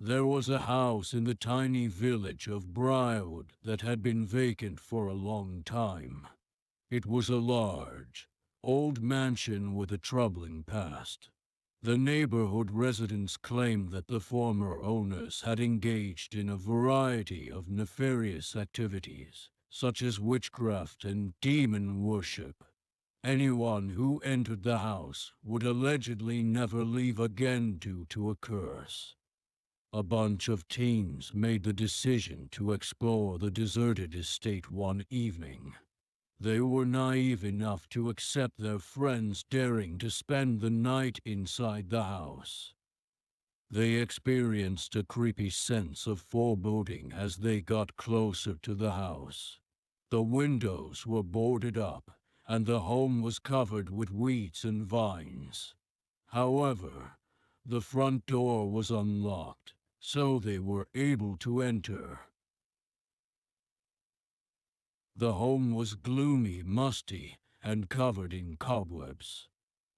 There was a house in the tiny village of Briarwood that had been vacant for a long time. It was a large, old mansion with a troubling past. The neighborhood residents claimed that the former owners had engaged in a variety of nefarious activities, such as witchcraft and demon worship. Anyone who entered the house would allegedly never leave again due to a curse. A bunch of teens made the decision to explore the deserted estate one evening. They were naive enough to accept their friends daring to spend the night inside the house. They experienced a creepy sense of foreboding as they got closer to the house. The windows were boarded up, and the home was covered with weeds and vines. However, the front door was unlocked, so they were able to enter. The home was gloomy, musty, and covered in cobwebs.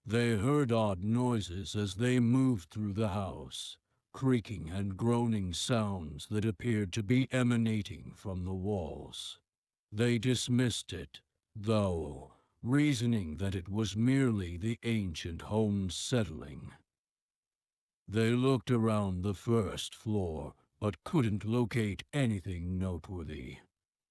They heard odd noises as they moved through the house, creaking and groaning sounds that appeared to be emanating from the walls. They dismissed it, though, reasoning that it was merely the ancient home settling. They looked around the first floor, but couldn't locate anything noteworthy.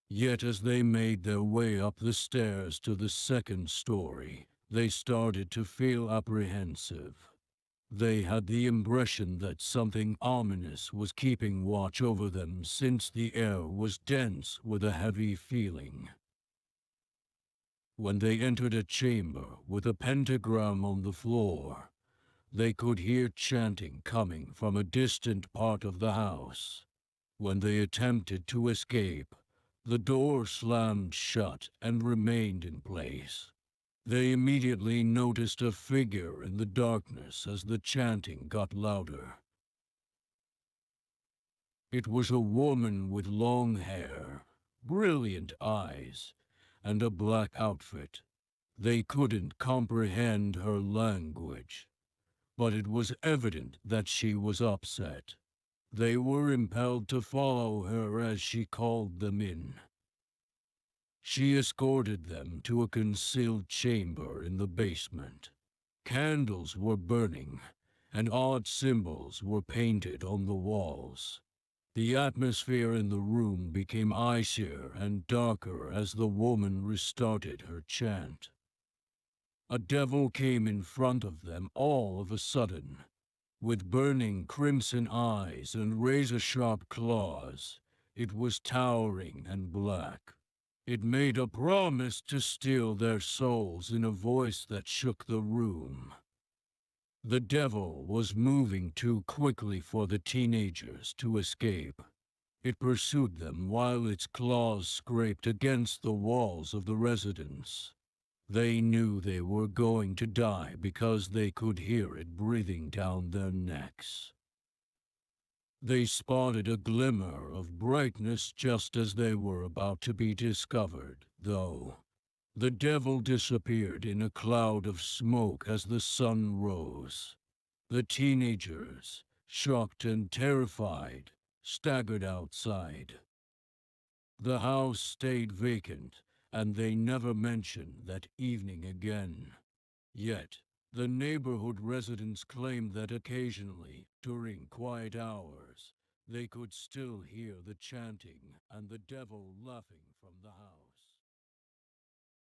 Yet as they made their way up the stairs to the second story, they started to feel apprehensive. They had the impression that something ominous was keeping watch over them since the air was dense with a heavy feeling. When they entered a chamber with a pentagram on the floor, they could hear chanting coming from a distant part of the house. When they attempted to escape, the door slammed shut and remained in place. They immediately noticed a figure in the darkness as the chanting got louder. It was a woman with long hair, brilliant eyes, and a black outfit. They couldn't comprehend her language, but it was evident that she was upset. They were impelled to follow her as she called them in. She escorted them to a concealed chamber in the basement. Candles were burning, and odd symbols were painted on the walls. The atmosphere in the room became icier and darker as the woman restarted her chant. A devil came in front of them all of a sudden, with burning crimson eyes and razor-sharp claws. It was towering and black. It made a promise to steal their souls in a voice that shook the room. The devil was moving too quickly for the teenagers to escape. It pursued them while its claws scraped against the walls of the residence. They knew they were going to die because they could hear it breathing down their necks. They spotted a glimmer of brightness just as they were about to be discovered, though. The devil disappeared in a cloud of smoke as the sun rose. The teenagers, shocked and terrified, staggered outside. The house stayed vacant, and they never mentioned that evening again. Yet, the neighborhood residents claimed that occasionally, during quiet hours, they could still hear the chanting and the devil laughing from the house.